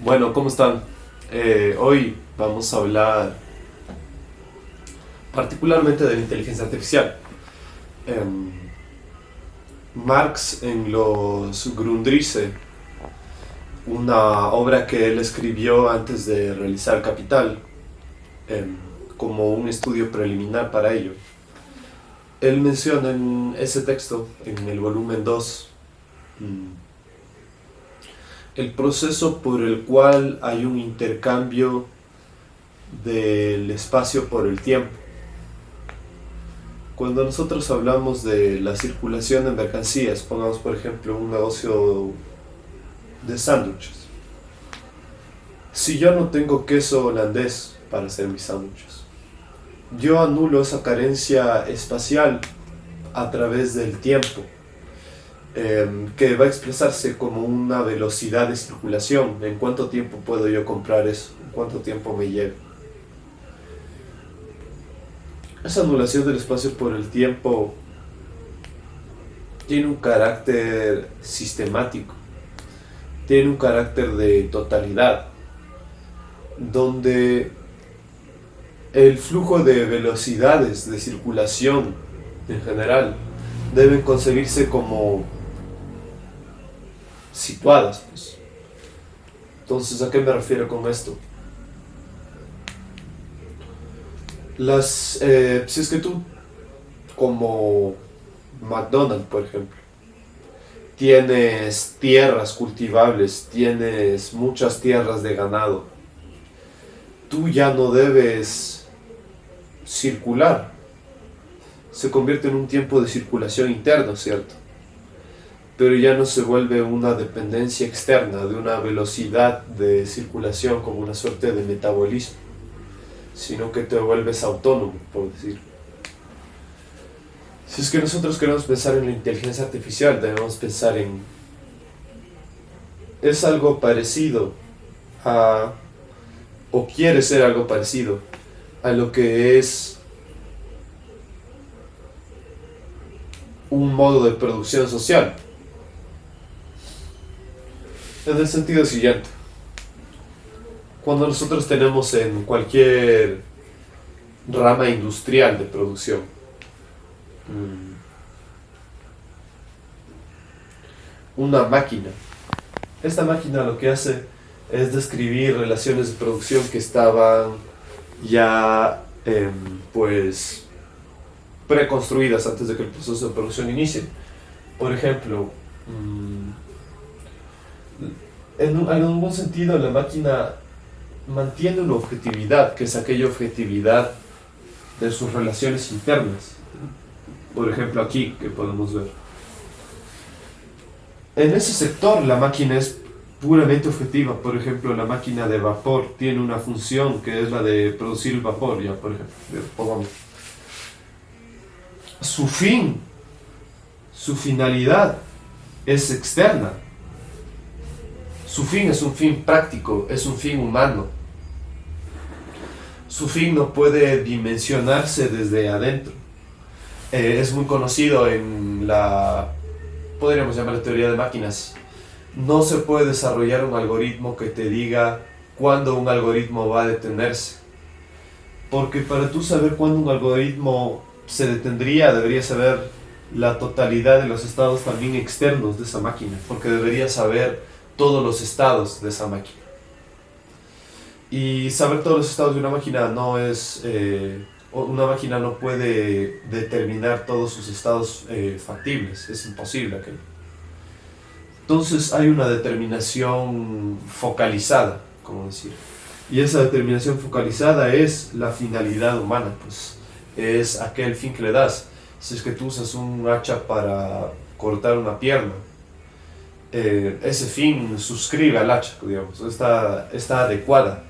Bueno, ¿cómo están? Hoy vamos a hablar particularmente de la inteligencia artificial. Em, Marx en los Grundrisse, una obra que él escribió antes de realizar Capital, em, como un estudio preliminar para ello. Él menciona en ese texto, en el volumen 2, el proceso por el cual hay un intercambio del espacio por el tiempo. Cuando nosotros hablamos de la circulación de mercancías, pongamos por ejemplo un negocio de sándwiches. Si yo no tengo queso holandés para hacer mis sándwiches, yo anulo esa carencia espacial a través del tiempo, que va a expresarse como una velocidad de circulación. ¿En cuánto tiempo puedo yo comprar eso? ¿En cuánto tiempo me lleva? Esa anulación del espacio por el tiempo tiene un carácter sistemático, tiene un carácter de totalidad, donde el flujo de velocidades de circulación en general deben concebirse como situadas, pues. Entonces, ¿a qué me refiero con esto? Si es que tú, como McDonald's, por ejemplo, tienes tierras cultivables, tienes muchas tierras de ganado, tú ya no debes circular. Se convierte en un tiempo de circulación interno, ¿cierto? Pero ya no se vuelve una dependencia externa de una velocidad de circulación como una suerte de metabolismo, sino que te vuelves autónomo, por decir. Si es que nosotros queremos pensar en la inteligencia artificial, debemos pensar en... es algo parecido a... o quiere ser algo parecido a lo que es un modo de producción social. En el sentido siguiente: cuando nosotros tenemos en cualquier rama industrial de producción una máquina, esta máquina lo que hace es describir relaciones de producción que estaban ya pues preconstruidas antes de que el proceso de producción inicie. Por ejemplo, en algún sentido la máquina mantiene una objetividad, que es aquella objetividad de sus relaciones internas. Por ejemplo, aquí que podemos ver. En ese sector la máquina es puramente objetiva. Por ejemplo, la máquina de vapor tiene una función que es la de producir el vapor, ya por ejemplo. Pongamos. Su fin, su finalidad es externa. Su fin es un fin práctico, es un fin humano. Su fin no puede dimensionarse desde adentro. Es muy conocido en la, podríamos llamar, teoría de máquinas. No se puede desarrollar un algoritmo que te diga cuándo un algoritmo va a detenerse. Porque para tú saber cuándo un algoritmo se detendría, deberías saber la totalidad de los estados también externos de esa máquina. Porque deberías saber todos los estados de esa máquina. Y saber todos los estados de una máquina no es... una máquina no puede determinar todos sus estados factibles, es imposible aquello. Entonces hay una determinación focalizada, como decir. Y esa determinación focalizada es la finalidad humana, pues es aquel fin que le das. Si es que tú usas un hacha para cortar una pierna, ese fin suscribe al hacha, digamos, está adecuada.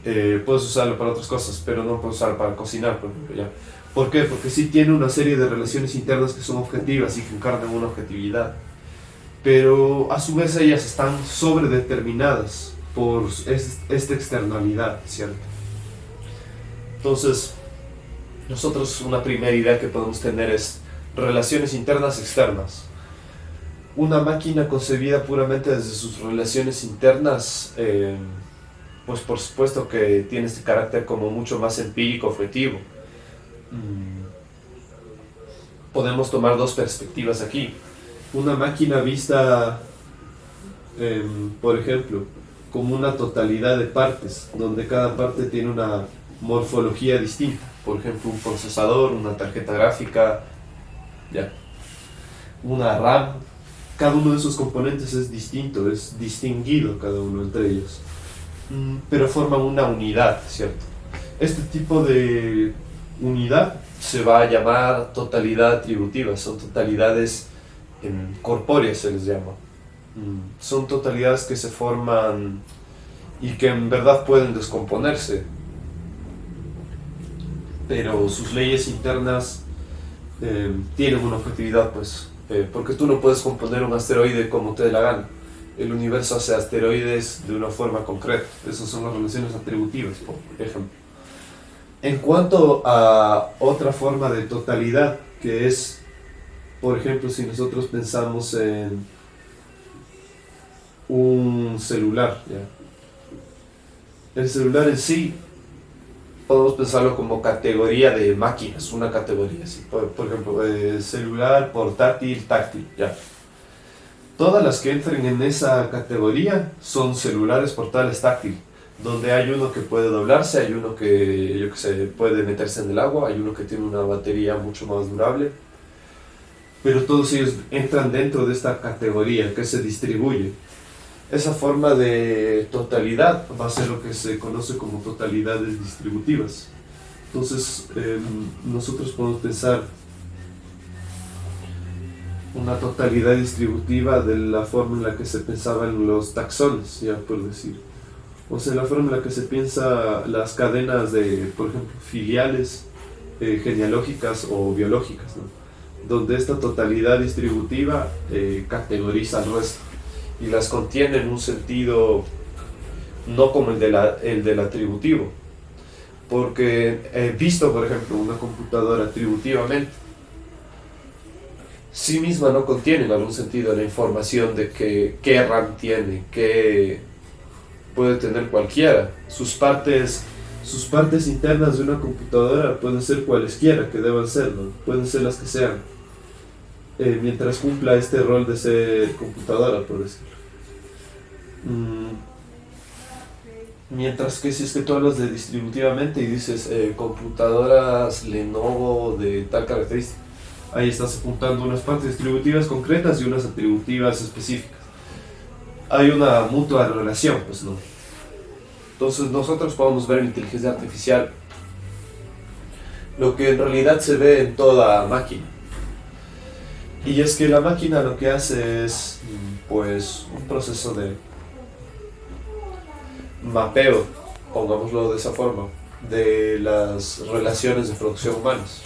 Puedes usarlo para otras cosas, pero no puedes usarlo para cocinar, por ejemplo, ya. ¿Por qué? Porque sí tiene una serie de relaciones internas que son objetivas y que encarnan una objetividad, pero a su vez ellas están sobredeterminadas por esta externalidad, ¿cierto? Entonces, nosotros una primera idea que podemos tener es relaciones internas externas. Una máquina concebida puramente desde sus relaciones internas, pues por supuesto que tiene este carácter como mucho más empírico, objetivo. Mm, Podemos tomar dos perspectivas aquí. Una máquina vista, por ejemplo, como una totalidad de partes, donde cada parte tiene una morfología distinta. Por ejemplo, un procesador, una tarjeta gráfica, ya, una RAM. Cada uno de esos componentes es distinto, es distinguido cada uno entre ellos. Pero forman una unidad, ¿cierto? Este tipo de unidad se va a llamar totalidad atributiva, son totalidades corpóreas se les llama. Son totalidades que se forman y que en verdad pueden descomponerse, pero sus leyes internas tienen una objetividad, pues, porque tú no puedes componer un asteroide como te dé la gana. El universo hace asteroides de una forma concreta. Esas son las relaciones atributivas, por ejemplo. En cuanto a otra forma de totalidad, que es, por ejemplo, si nosotros pensamos en un celular, ¿ya? El celular en sí podemos pensarlo como categoría de máquinas, una categoría así. Por ejemplo, celular, portátil, táctil, ya. Todas las que entren en esa categoría son celulares, portátiles, táctil, donde hay uno que puede doblarse, hay uno que, yo que sé, puede meterse en el agua, hay uno que tiene una batería mucho más durable, pero todos ellos entran dentro de esta categoría que se distribuye. Esa forma de totalidad va a ser lo que se conoce como totalidades distributivas. Entonces, nosotros podemos pensar una totalidad distributiva de la forma en la que se pensaban los taxones, ya por decir. O sea, la forma en la que se piensa las cadenas de, por ejemplo, filiales, genealógicas o biológicas, ¿no? Donde esta totalidad distributiva categoriza al resto y las contiene en un sentido no como el del atributivo. Porque visto, por ejemplo, una computadora atributivamente, sí misma no contiene en algún sentido la información de qué RAM tiene, qué puede tener cualquiera. Sus partes internas de una computadora pueden ser cualesquiera que deban ser, ¿no? Pueden ser las que sean, mientras cumpla este rol de ser computadora, por decirlo. Mientras que si es que tú hablas de distributivamente y dices computadoras Lenovo de tal característica, ahí estás apuntando unas partes distributivas concretas y unas atributivas específicas. Hay una mutua relación, pues no. Entonces nosotros podemos ver en inteligencia artificial lo que en realidad se ve en toda máquina. Y es que la máquina lo que hace es, pues, un proceso de mapeo, pongámoslo de esa forma, de las relaciones de producción humanas.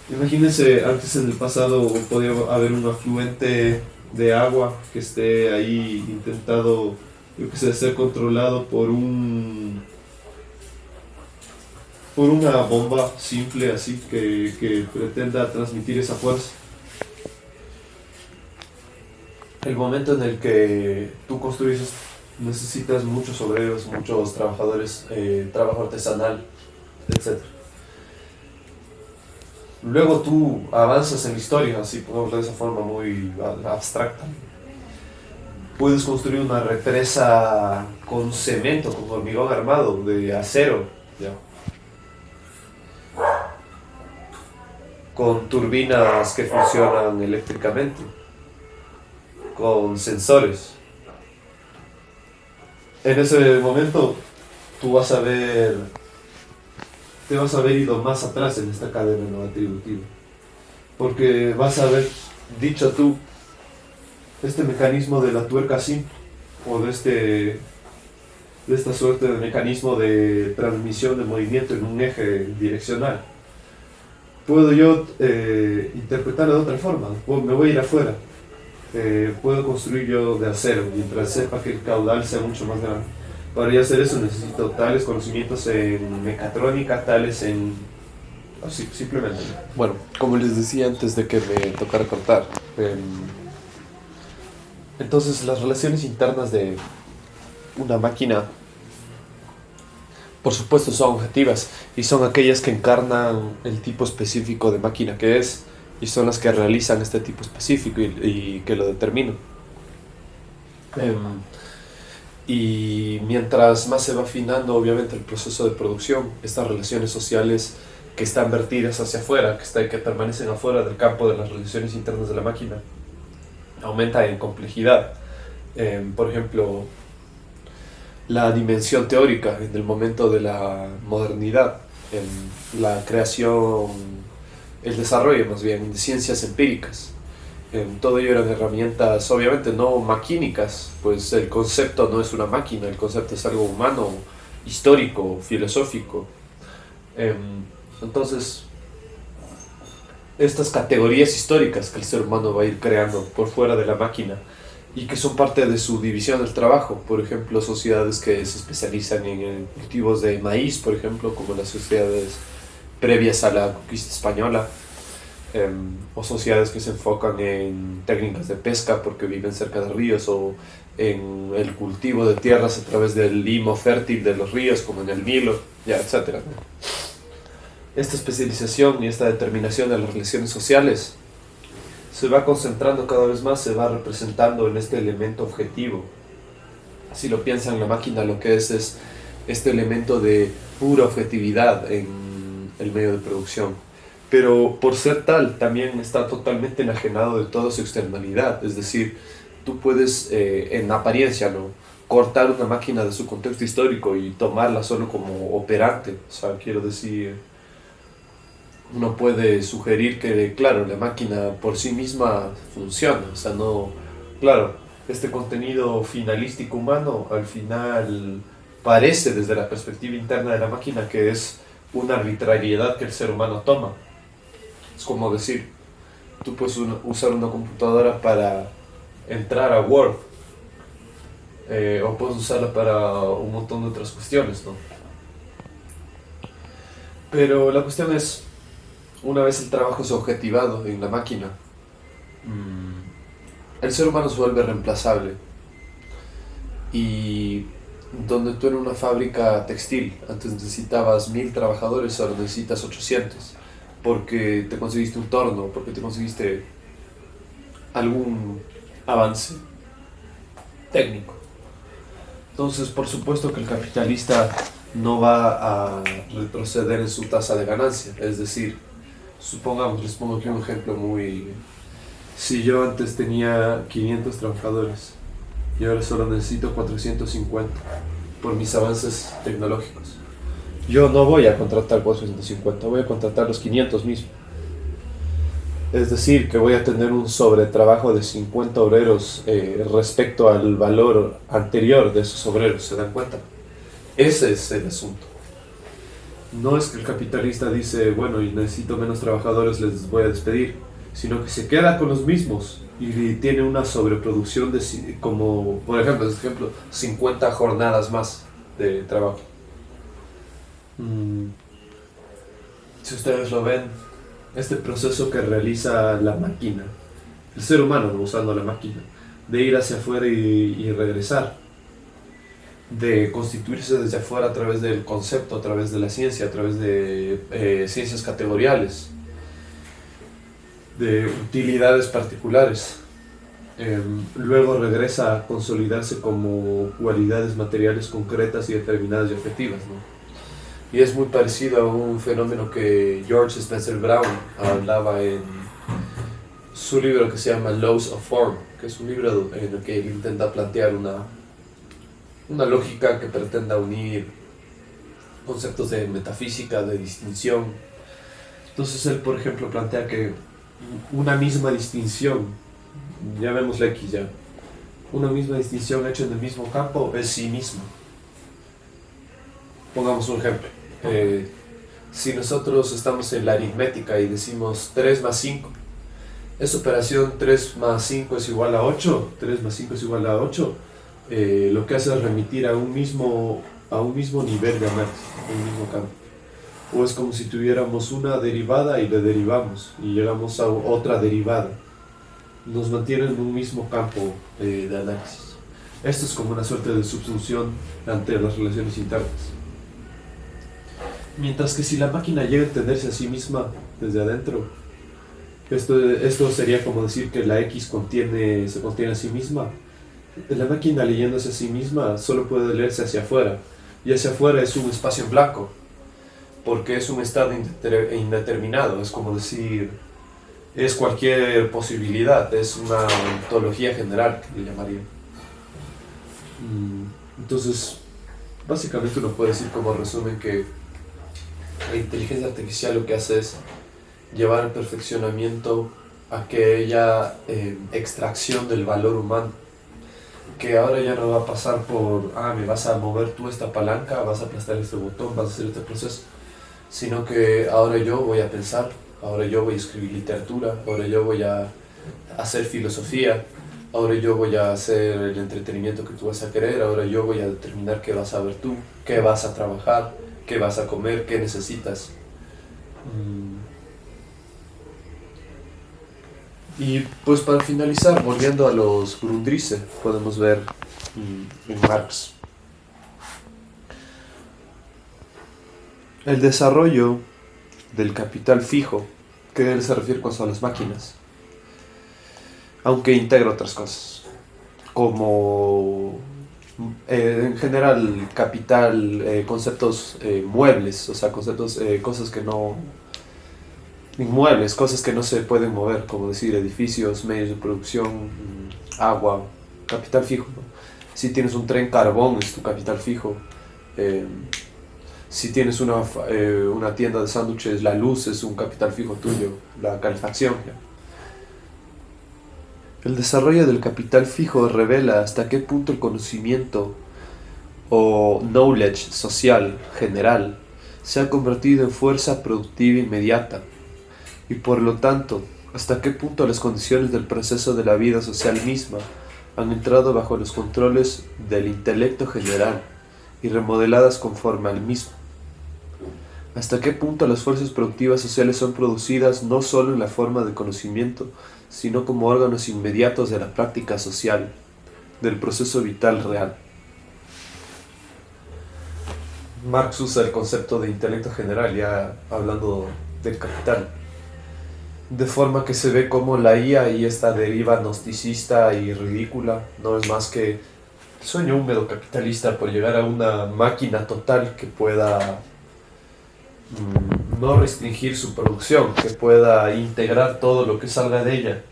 Imagínense, antes en el pasado podía haber un afluente de agua que esté ahí intentado, yo que sé, ser controlado por una bomba simple así que pretenda transmitir esa fuerza. El momento en el que tú construyes esto, necesitas muchos obreros, muchos trabajadores, trabajo artesanal, etc. Luego tú avanzas en la historia, así podemos de esa forma muy abstracta. Puedes construir una represa con cemento, con hormigón armado, de acero, ¿ya? Con turbinas que funcionan eléctricamente, con sensores. En ese momento tú te vas a haber ido más atrás en esta cadena no atributiva, porque vas a haber dicho tú, este mecanismo de la tuerca simple, o de esta suerte de mecanismo de transmisión de movimiento en un eje direccional, puedo yo interpretarlo de otra forma. Me voy a ir afuera, puedo construir yo de acero, mientras sepa que el caudal sea mucho más grande. Para yo hacer eso necesito tales conocimientos en mecatrónica, tales en Así, simplemente. Bueno, como les decía antes de que me tocara cortar, entonces las relaciones internas de una máquina, por supuesto, son objetivas y son aquellas que encarnan el tipo específico de máquina que es y son las que realizan este tipo específico y que lo determinan. Em, y mientras más se va afinando, obviamente, el proceso de producción, estas relaciones sociales que están vertidas hacia afuera, que permanecen afuera del campo de las relaciones internas de la máquina, aumenta en complejidad. Por ejemplo, la dimensión teórica en el momento de la modernidad, en la creación, el desarrollo más bien de ciencias empíricas. Todo ello eran herramientas, obviamente no maquínicas, pues el concepto no es una máquina, el concepto es algo humano, histórico, filosófico. Entonces, estas categorías históricas que el ser humano va a ir creando por fuera de la máquina y que son parte de su división del trabajo. Por ejemplo, sociedades que se especializan en cultivos de maíz, por ejemplo, como las sociedades previas a la conquista española, o sociedades que se enfocan en técnicas de pesca porque viven cerca de ríos, o en el cultivo de tierras a través del limo fértil de los ríos, como en el Nilo, ya, etc. Esta especialización y esta determinación de las relaciones sociales se va concentrando cada vez más, se va representando en este elemento objetivo. Si lo piensan, la máquina lo que es este elemento de pura objetividad en el medio de producción. Pero por ser tal, también está totalmente enajenado de toda su externalidad. Es decir, tú puedes, en apariencia, ¿no?, cortar una máquina de su contexto histórico y tomarla solo como operante. O sea, quiero decir, uno puede sugerir que, claro, la máquina por sí misma funciona, o sea, no, claro, este contenido finalístico humano al final parece desde la perspectiva interna de la máquina que es una arbitrariedad que el ser humano toma. Es como decir, tú puedes usar una computadora para entrar a Word, o puedes usarla para un montón de otras cuestiones, ¿no? Pero la cuestión es, una vez el trabajo es objetivado en la máquina, el ser humano se vuelve reemplazable. Y donde tú en una fábrica textil antes necesitabas 1000 trabajadores, ahora necesitas 800, porque te conseguiste un torno, porque te conseguiste algún avance técnico. Entonces, por supuesto que el capitalista no va a retroceder en su tasa de ganancia. Es decir, supongamos, les pongo aquí un ejemplo muy... Si yo antes tenía 500 trabajadores y ahora solo necesito 450 por mis avances tecnológicos, yo no voy a contratar 450, voy a contratar los 500 mismos. Es decir, que voy a tener un sobretrabajo de 50 obreros respecto al valor anterior de esos obreros, ¿se dan cuenta? Ese es el asunto. No es que el capitalista dice, bueno, y necesito menos trabajadores, les voy a despedir, sino que se queda con los mismos y tiene una sobreproducción de, como, por ejemplo, 50 jornadas más de trabajo. Si ustedes lo ven, este proceso que realiza la máquina, el ser humano no usando la máquina, de ir hacia afuera y regresar, de constituirse desde afuera a través del concepto, a través de la ciencia, a través de ciencias categoriales, de utilidades particulares. Luego regresa a consolidarse como cualidades materiales concretas y determinadas y objetivas, ¿no? Y es muy parecido a un fenómeno que George Spencer Brown hablaba en su libro que se llama Laws of Form, que es un libro en el que él intenta plantear una lógica que pretenda unir conceptos de metafísica, de distinción. Entonces él, por ejemplo, plantea que una misma distinción, llamémosla X ya, una misma distinción hecha en el mismo campo es sí misma. Pongamos un ejemplo. Si nosotros estamos en la aritmética y decimos 3 más 5, esa operación 3 más 5 es igual a 8, 3 más 5 es igual a 8, lo que hace es remitir a un mismo nivel de análisis, a un mismo campo. O es como si tuviéramos una derivada y le derivamos y llegamos a otra derivada. Nos mantiene en un mismo campo de análisis. Esto es como una suerte de subsunción ante las relaciones internas. Mientras que si la máquina llega a entenderse a sí misma desde adentro, esto sería como decir que la X se contiene a sí misma. La máquina leyéndose a sí misma solo puede leerse hacia afuera, y hacia afuera es un espacio en blanco, porque es un estado indeterminado, es como decir, es cualquier posibilidad, es una ontología general que le llamaría. Entonces, básicamente uno puede decir como resumen que la inteligencia artificial lo que hace es llevar al perfeccionamiento aquella extracción del valor humano, que ahora ya no va a pasar por, me vas a mover tú esta palanca, vas a aplastar este botón, vas a hacer este proceso, sino que ahora yo voy a pensar, ahora yo voy a escribir literatura, ahora yo voy a hacer filosofía, ahora yo voy a hacer el entretenimiento que tú vas a querer, ahora yo voy a determinar qué vas a ver tú, qué vas a trabajar, qué vas a comer, qué necesitas. Y pues para finalizar, volviendo a los Grundrisse, podemos ver en Marx el desarrollo del capital fijo, que él se refiere cuando a las máquinas, aunque integra otras cosas, como en general capital, conceptos muebles, o sea, conceptos, cosas que no inmuebles, cosas que no se pueden mover, como decir edificios, medios de producción, agua, capital fijo, ¿no? Si tienes un tren carbón es tu capital fijo. Eh, si tienes una tienda de sándwiches, la luz es un capital fijo tuyo, la calefacción. ¿Ya? El desarrollo del capital fijo revela hasta qué punto el conocimiento o knowledge social general se ha convertido en fuerza productiva inmediata y por lo tanto hasta qué punto las condiciones del proceso de la vida social misma han entrado bajo los controles del intelecto general y remodeladas conforme al mismo. Hasta qué punto las fuerzas productivas sociales son producidas no solo en la forma de conocimiento, sino como órganos inmediatos de la práctica social, del proceso vital real. Marx usa el concepto de intelecto general, ya hablando del capital, de forma que se ve como la IA y esta deriva gnosticista y ridícula no es más que sueño húmedo capitalista por llegar a una máquina total que pueda no restringir su producción, que pueda integrar todo lo que salga de ella.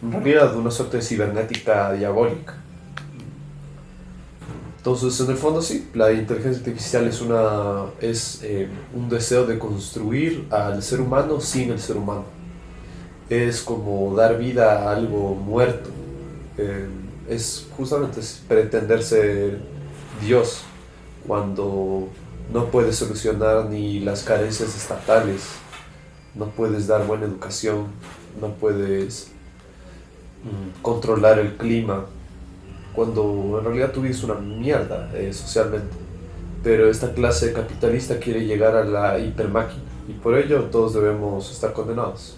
En realidad, una suerte de cibernética diabólica. Entonces, en el fondo sí, la inteligencia artificial es un deseo de construir al ser humano sin el ser humano. Es como dar vida a algo muerto. Es justamente pretender ser Dios cuando no puedes solucionar ni las carencias estatales, no puedes dar buena educación, no puedes controlar el clima, cuando en realidad tu vida es una mierda socialmente. Pero esta clase capitalista quiere llegar a la hipermáquina y por ello todos debemos estar condenados.